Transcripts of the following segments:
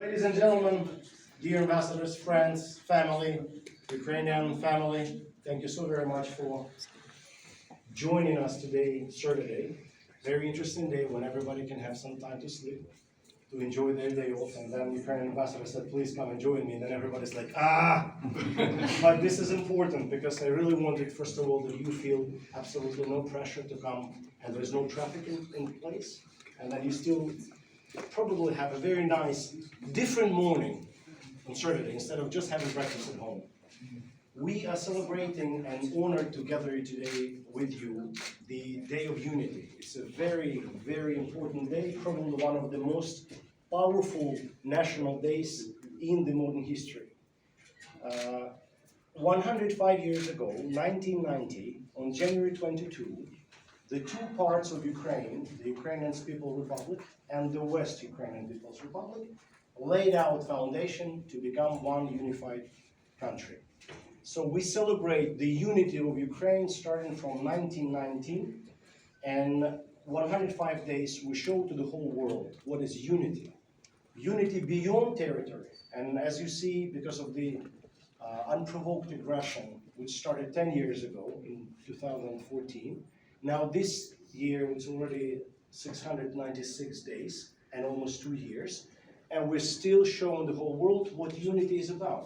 Ladies and gentlemen, dear ambassadors, friends, family, Ukrainian family, thank you so very much for joining us today, Saturday. Very interesting day when everybody can have some time to sleep, to enjoy their day off. And then Ukrainian ambassador said, please come and join me. And then everybody's like, But this is important because I really wanted, first of all, that you feel absolutely no pressure to come and there's no traffic in place. And that you still probably have a very nice, different morning on Saturday instead of just having breakfast at home. We are celebrating and honored to gather today with you the Day of Unity. It's a very, very important day, probably one of the most powerful national days in the modern history. 105 years ago, 1990, on January 22, the two parts of Ukraine, the Ukrainian People's Republic and the West Ukrainian People's Republic, laid out foundation to become one unified country. So we celebrate the unity of Ukraine starting from 1919, and 105 days we show to the whole world what is unity. Unity beyond territory. And as you see, because of the unprovoked aggression, which started 10 years ago in 2014, now this year it's already 696 days and almost 2 years, and we're still showing the whole world what unity is about.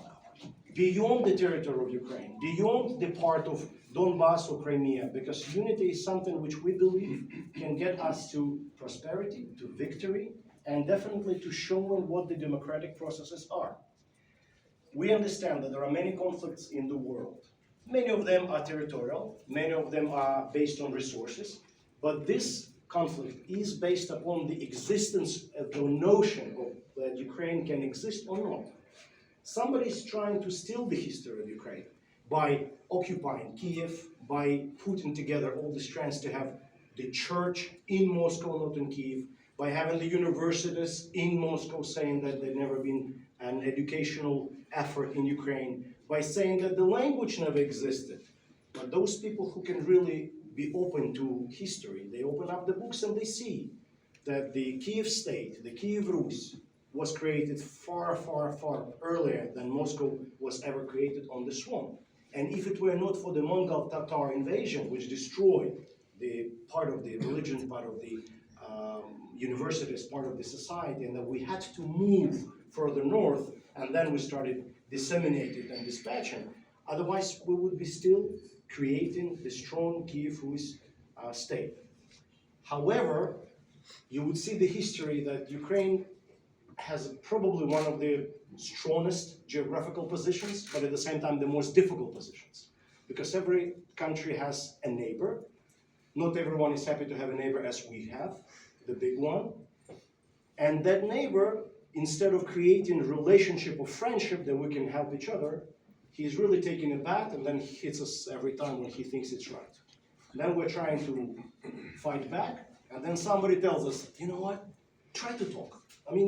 Beyond the territory of Ukraine, beyond the part of Donbass or Crimea, because unity is something which we believe can get us to prosperity, to victory, and definitely to showing what the democratic processes are. We understand that there are many conflicts in the world. Many of them are territorial, many of them are based on resources, but this conflict is based upon the existence of the notion of that Ukraine can exist or not. Somebody is trying to steal the history of Ukraine by occupying Kiev, by putting together all the strands to have the church in Moscow, not in Kiev, by having the universities in Moscow saying that there's never been an educational effort in Ukraine, by saying that the language never existed. But those people who can really be open to history, they open up the books and they see that the Kiev state, the Kiev Rus, was created far, far, far earlier than Moscow was ever created on the Swan. And if it were not for the Mongol Tatar invasion, which destroyed the part of the religion, part of the universities, part of the society, and that we had to move further north, and then we started disseminating and dispatching, otherwise we would be still creating the strong Kiev Rus state. However, you would see the history that Ukraine has probably one of the strongest geographical positions, but at the same time the most difficult positions. Because every country has a neighbor. Not everyone is happy to have a neighbor as we have, the big one. And that neighbor, instead of creating a relationship of friendship that we can help each other, he's really taking a bat and then he hits us every time when he thinks it's right. Then we're trying to fight back, and then somebody tells us, you know what, try to talk. I mean,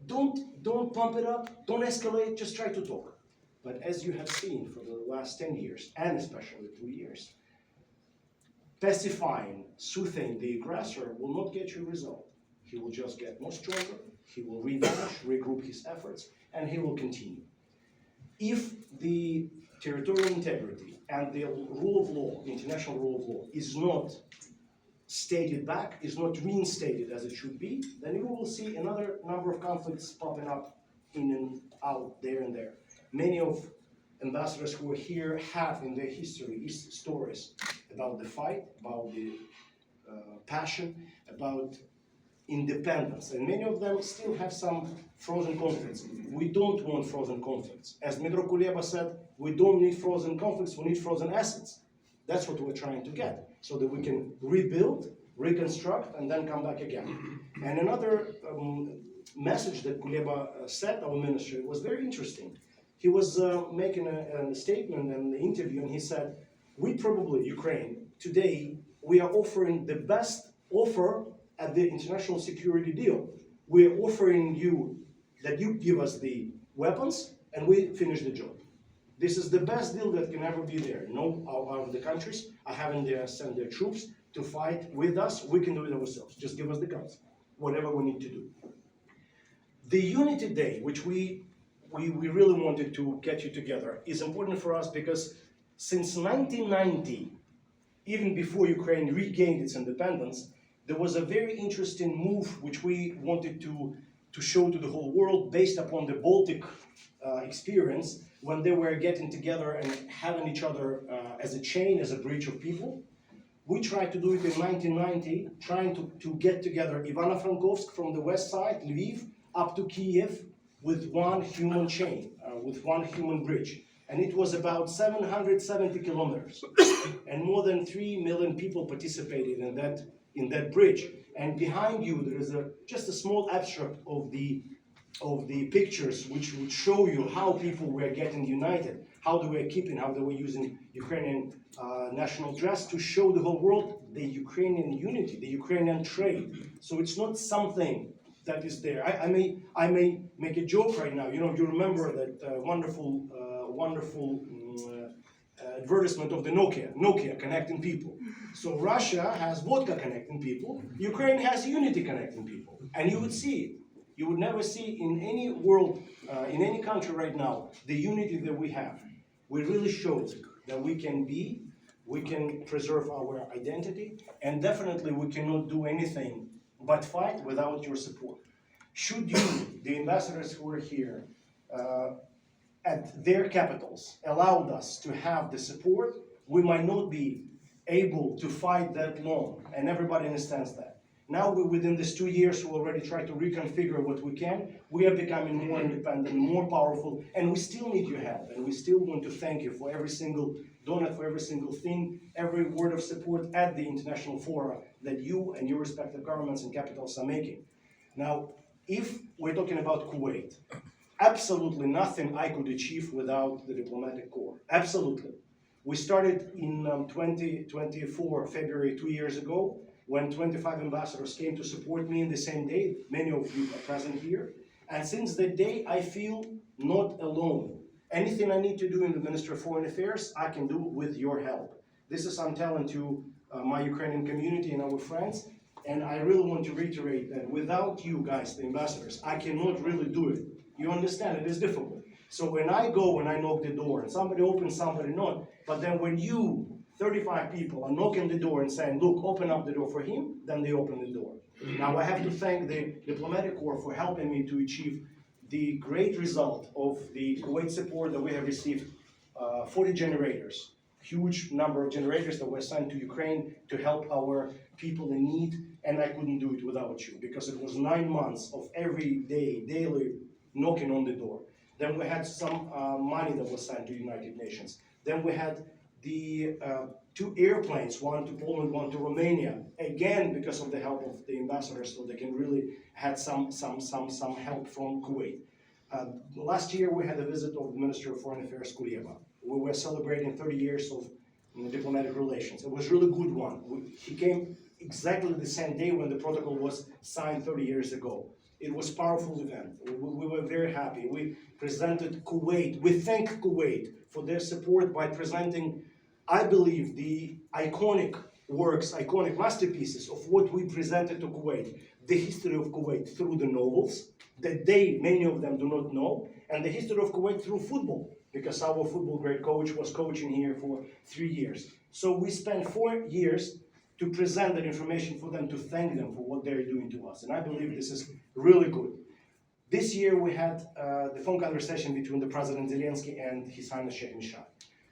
don't pump it up, don't escalate, just try to talk. But as you have seen for the last 10 years, and especially 2 years, pacifying, soothing the aggressor will not get you a result. He will just get more stronger, he will revenge, regroup his efforts, and he will continue. If the territorial integrity and the rule of law, international rule of law, is not stated back, is not reinstated as it should be, then you will see another number of conflicts popping up in and out, there and there. Many of ambassadors who are here have in their history stories about the fight, about the passion, about independence, and many of them still have some frozen conflicts. We don't want frozen conflicts. As Dmytro Kuleba said, we don't need frozen conflicts, we need frozen assets. That's what we're trying to get, so that we can rebuild, reconstruct, and then come back again. And another message that Kuleba said, our ministry, was very interesting. He was making a statement in the interview, and he said, we probably, Ukraine, today, we are offering the best offer at the international security deal. We are offering you that you give us the weapons, and we finish the job. This is the best deal that can ever be there. No out of the countries are having to send their troops to fight with us. We can do it ourselves. Just give us the guns, whatever we need to do. The Unity Day, which we really wanted to get you together, is important for us because since 1990, even before Ukraine regained its independence, there was a very interesting move which we wanted to show to the whole world based upon the Baltic experience when they were getting together and having each other as a chain, as a bridge of people. We tried to do it in 1990, trying to get together Ivano-Frankovsk from the west side, Lviv, up to Kiev with one human chain, with one human bridge. And it was about 770 kilometers. And more than 3 million people participated in that bridge. And behind you, there is just a small abstract of the pictures which would show you how people were getting united, how they were keeping, how they were using Ukrainian national dress to show the whole world the Ukrainian unity, the Ukrainian trade. So it's not something that is there. I may make a joke right now. You know, you remember that wonderful advertisement of the Nokia connecting people. So Russia has vodka connecting people, Ukraine has unity connecting people. And you would see it. You would never see in any world, in any country right now, the unity that we have. We really showed that we can preserve our identity, and definitely we cannot do anything but fight without your support. Should you, the ambassadors who are here, at their capitals, allowed us to have the support, we might not be able to fight that long, and everybody understands that. Now, within these 2 years, we already try to reconfigure what we can. We are becoming more independent, more powerful, and we still need your help. And we still want to thank you for every single donut, for every single thing, every word of support at the international fora that you and your respective governments and capitals are making. Now, if we're talking about Kuwait, absolutely nothing I could achieve without the diplomatic corps. Absolutely. We started in 2024, February, 2 years ago, when 25 ambassadors came to support me in the same day. Many of you are present here. And since that day, I feel not alone. Anything I need to do in the Ministry of Foreign Affairs, I can do with your help. This is I'm telling to my Ukrainian community and our friends. And I really want to reiterate that without you guys, the ambassadors, I cannot really do it. You understand, it is difficult. So when I go and I knock the door, and somebody opens, somebody not, but then when you, 35 people, are knocking the door and saying, look, open up the door for him, then they open the door. Now I have to thank the diplomatic corps for helping me to achieve the great result of the Kuwait support that we have received, 40 generators, huge number of generators that were sent to Ukraine to help our people in need, and I couldn't do it without you, because it was 9 months of every day, daily knocking on the door. Then we had some money that was sent to United Nations. Then we had the 2 airplanes, one to Poland, one to Romania, again because of the help of the ambassadors, so they can really had some help from Kuwait. Last year we had a visit of the Minister of Foreign Affairs, Kuleva. We were celebrating 30 years of diplomatic relations. It was a really good one. He came exactly the same day when the protocol was signed 30 years ago. It was a powerful event. We were very happy. We presented Kuwait. We thank Kuwait for their support by presenting, I believe, the iconic works, iconic masterpieces of what we presented to Kuwait. The history of Kuwait through the novels that many of them do not know, and the history of Kuwait through football, because our football great coach was coaching here for 3 years. So we spent 4 years to present that information for them, to thank them for what they're doing to us. And I believe this is really good. This year we had the phone conversation between the President Zelensky and His Highness Sheikh Mishad.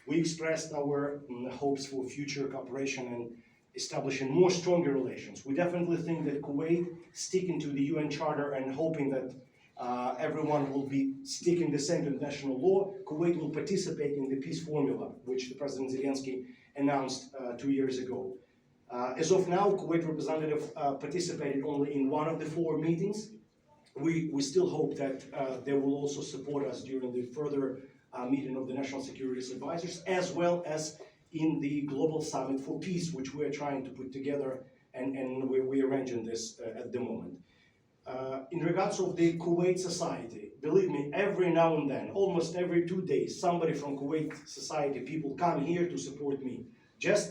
We expressed our hopes for future cooperation and establishing more stronger relations. We definitely think that Kuwait, sticking to the UN Charter and hoping that everyone will be sticking the same international law, Kuwait will participate in the peace formula, which the President Zelensky announced 2 years ago. As of now, Kuwait representative participated only in one of the 4 meetings. We still hope that they will also support us during the further meeting of the National Security Advisors, as well as in the Global Summit for Peace, which we are trying to put together, and we're arranging this at the moment. In regards of the Kuwait society, believe me, every now and then, almost every 2 days, somebody from Kuwait society, people come here to support me. Just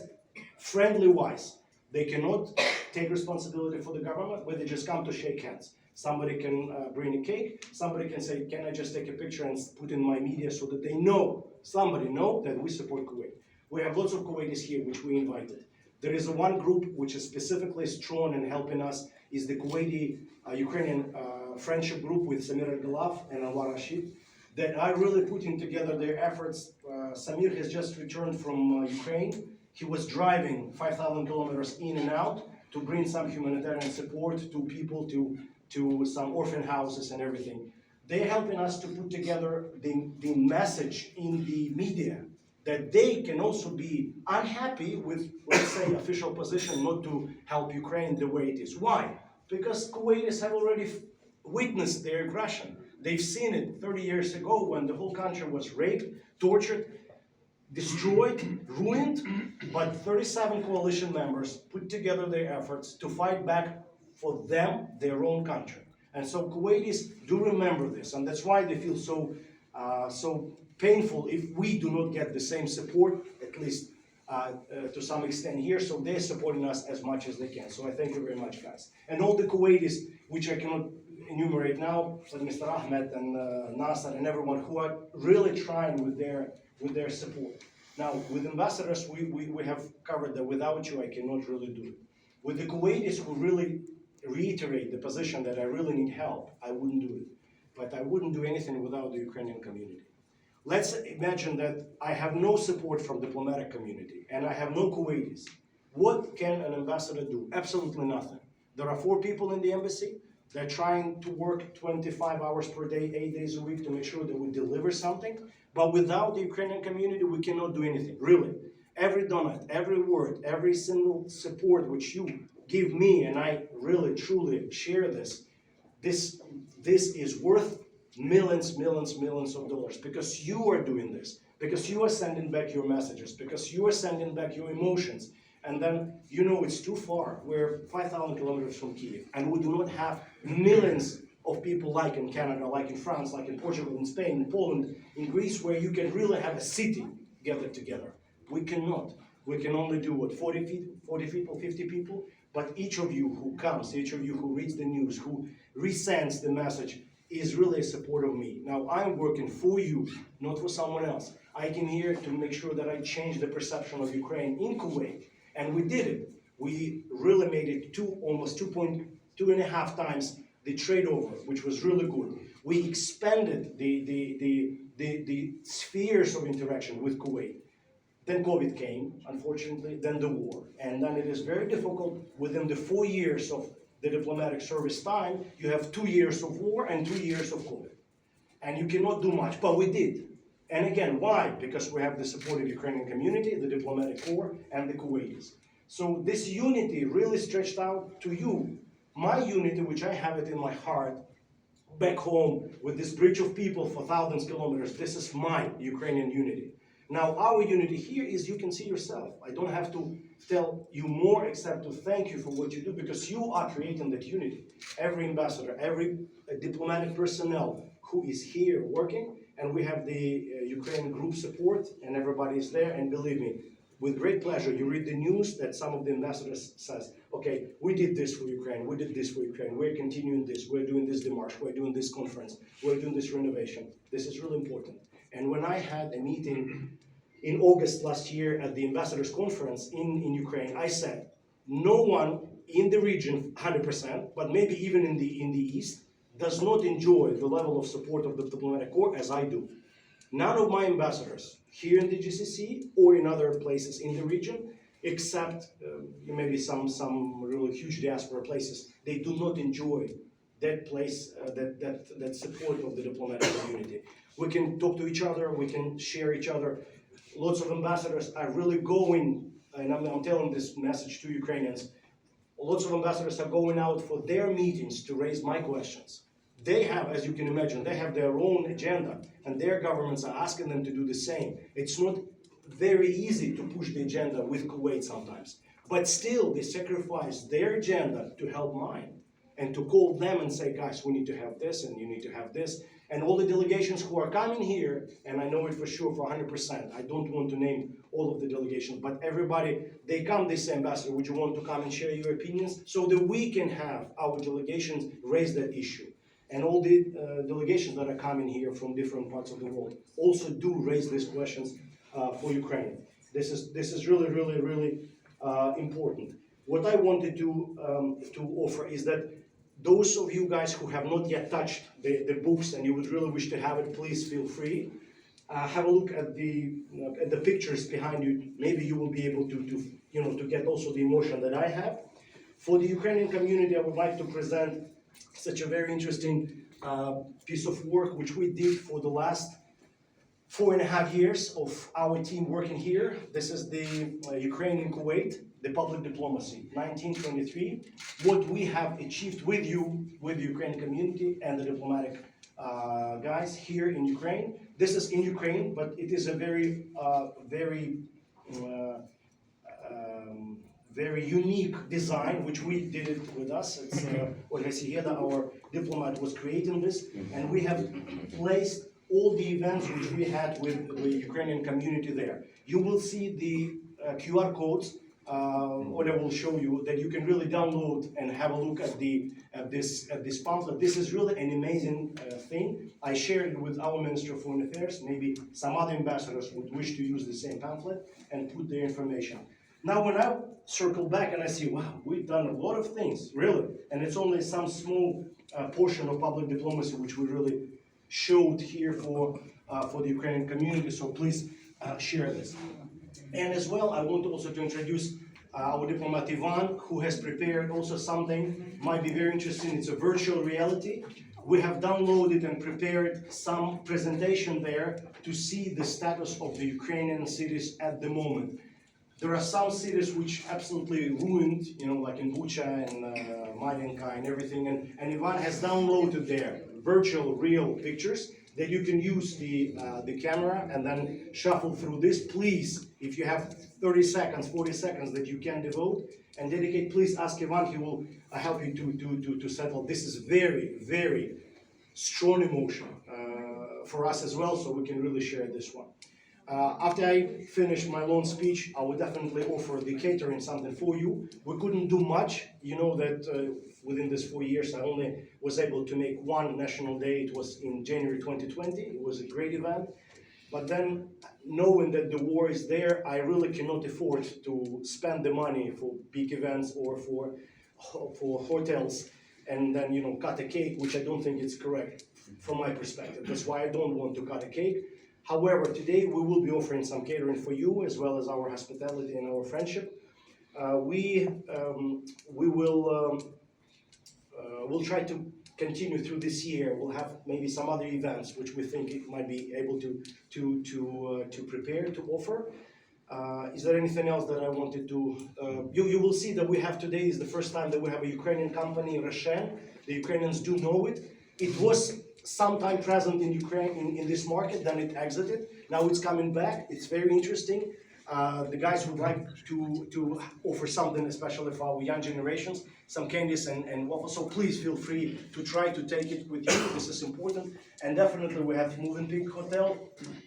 friendly-wise. They cannot take responsibility for the government, but they just come to shake hands. Somebody can bring a cake. Somebody can say, can I just take a picture and put in my media so that they know, somebody know that we support Kuwait. We have lots of Kuwaitis here which we invited. There is one group which is specifically strong and helping us, is the Kuwaiti Ukrainian friendship group with Samir Al-Galaf and Anwar Rashid, that are really putting together their efforts. Samir has just returned from Ukraine. He was driving 5,000 kilometers in and out to bring some humanitarian support to people, to some orphan houses and everything. They're helping us to put together the message in the media that they can also be unhappy with, let's say, official position not to help Ukraine the way it is. Why? Because Kuwaitis have already witnessed their aggression. They've seen it 30 years ago when the whole country was raped, tortured, destroyed, ruined, but 37 coalition members put together their efforts to fight back for them, their own country. And so Kuwaitis do remember this, and that's why they feel so painful if we do not get the same support, at least to some extent here, so they're supporting us as much as they can. So I thank you very much, guys. And all the Kuwaitis, which I cannot enumerate now, but Mr. Ahmed and Nasser and everyone who are really trying with their support. Now, with ambassadors, we have covered that without you, I cannot really do it. With the Kuwaitis who really reiterate the position that I really need help, I wouldn't do it. But I wouldn't do anything without the Ukrainian community. Let's imagine that I have no support from the diplomatic community and I have no Kuwaitis. What can an ambassador do? Absolutely nothing. There are 4 people in the embassy. They're trying to work 25 hours per day, 8 days a week to make sure that we deliver something. But without the Ukrainian community, we cannot do anything, really. Every donut, every word, every single support which you give me, and I really, truly share this is worth millions of dollars, because you are doing this, because you are sending back your messages, because you are sending back your emotions. And then, you know, it's too far. We're 5,000 kilometers from Kyiv, and we do not have millions of people like in Canada, like in France, like in Portugal, in Spain, in Poland, in Greece, where you can really have a city gathered together. We cannot. We can only do, what, 40 people, 50 people? But each of you who comes, each of you who reads the news, who resends the message, is really a support of me. Now, I'm working for you, not for someone else. I came here to make sure that I change the perception of Ukraine in Kuwait. And we did it. We really made it almost 2.5 times the trade over, which was really good. We expanded the spheres of interaction with Kuwait. Then COVID came, unfortunately, then the war. And then it is very difficult within the 4 years of the diplomatic service time, you have 2 years of war and 2 years of COVID. And you cannot do much, but we did. And again, why? Because we have the support of the Ukrainian community, the diplomatic corps, and the Kuwaitis. So this unity really stretched out to you. My unity, which I have it in my heart, back home, with this bridge of people for thousands of kilometers, this is my Ukrainian unity. Now, our unity here is, you can see yourself. I don't have to tell you more except to thank you for what you do, because you are creating that unity. Every ambassador, every diplomatic personnel who is here working, and we have the Ukraine group support, and everybody is there, and believe me, with great pleasure, you read the news that some of the ambassadors says, okay, we did this for Ukraine, we did this for Ukraine, we're continuing this, we're doing this démarche, we're doing this conference, we're doing this renovation. This is really important. And when I had a meeting in August last year at the ambassadors conference in Ukraine, I said, no one in the region, 100%, but maybe even in the East, does not enjoy the level of support of the diplomatic corps as I do. None of my ambassadors here in the GCC or in other places in the region, except maybe some really huge diaspora places, they do not enjoy that place, that support of the diplomatic community. We can talk to each other, we can share each other. Lots of ambassadors are really going, and I'm telling this message to Ukrainians, lots of ambassadors are going out for their meetings to raise my questions. They have, as you can imagine, they have their own agenda, and their governments are asking them to do the same. It's not very easy to push the agenda with Kuwait sometimes, but still they sacrifice their agenda to help mine, and to call them and say, guys, we need to have this, and you need to have this. And all the delegations who are coming here, and I know it for sure for 100%, I don't want to name all of the delegations, but everybody, they come, they say, Ambassador, would you want to come and share your opinions? So that we can have our delegations raise that issue. And all the delegations that are coming here from different parts of the world also do raise these questions for Ukraine. This is really, really, really important. What I wanted to offer is that those of you guys who have not yet touched the books and you would really wish to have it, please feel free. Have a look at the pictures behind you. Maybe you will be able to get also the emotion that I have. For the Ukrainian community, I would like to present such a very interesting piece of work which we did for the last 4.5 years of our team working here. This is the Ukraine in Kuwait, the public diplomacy, 1923. What we have achieved with you, with the Ukrainian community and the diplomatic guys here in Ukraine. This is in Ukraine, but it is a very unique design, which we did it with us. It's Oleksandr, our diplomat, was creating this, and we have placed all the events which we had with the Ukrainian community there. You will see the QR codes. Oля will show you that you can really download and have a look at this pamphlet. This is really an amazing thing. I shared it with our Minister of Foreign Affairs. Maybe some other ambassadors would wish to use the same pamphlet and put their information. Now, when I circle back and I see, wow, we've done a lot of things, really, and it's only some small portion of public diplomacy which we really showed here for the Ukrainian community. So please share this. And as well, I want also to introduce our diplomat Ivan, who has prepared also something, might be very interesting. It's a virtual reality. We have downloaded and prepared some presentation there to see the status of the Ukrainian cities at the moment. There are some cities which absolutely ruined, like in Bucha and Mariinka and everything. And Ivan has downloaded there virtual, real pictures that you can use the camera and then shuffle through this. Please, if you have 30 seconds, 40 seconds that you can devote and dedicate, please ask Ivan. He will help you to settle. This is very, very strong emotion for us as well, so we can really share this one. After I finish my long speech, I will definitely offer the catering something for you. We couldn't do much. You know that within these 4 years, I only was able to make one national day. It was in January 2020. It was a great event. But then, knowing that the war is there, I really cannot afford to spend the money for big events or for hotels and then, cut a cake, which I don't think is correct from my perspective. That's why I don't want to cut a cake. However, today we will be offering some catering for you, as well as our hospitality and our friendship. We'll try to continue through this year. We'll have maybe some other events which we think it might be able to prepare to offer. Is there anything else that I wanted to? You will see that we have today is the first time that we have a Ukrainian company, Russian. The Ukrainians do know it. It was sometime present in Ukraine in this market, then it exited. Now it's coming back. It's very interesting. The guys would like to offer something, especially for our young generations, some candies and waffles. So please feel free to try to take it with you. This is important. And definitely we have Moving Pig Hotel,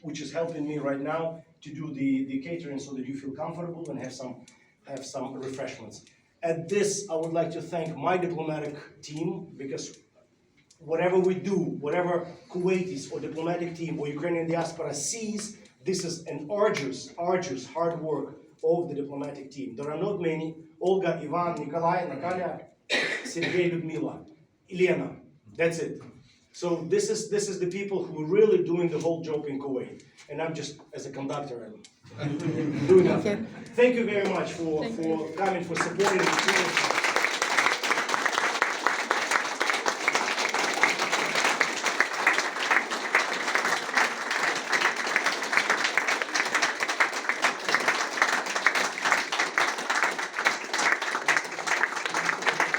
which is helping me right now to do the catering so that you feel comfortable and have some refreshments. At this, I would like to thank my diplomatic team, because whatever we do, whatever Kuwaitis or diplomatic team or Ukrainian diaspora sees, this is an arduous hard work of the diplomatic team. There are not many. Olga, Ivan, Nikolai, Natalia, Sergei, Ludmila, Elena. That's it. So this is the people who are really doing the whole job in Kuwait. And I'm just, as a conductor, I'm doing that. Thank you very much for coming, for supporting the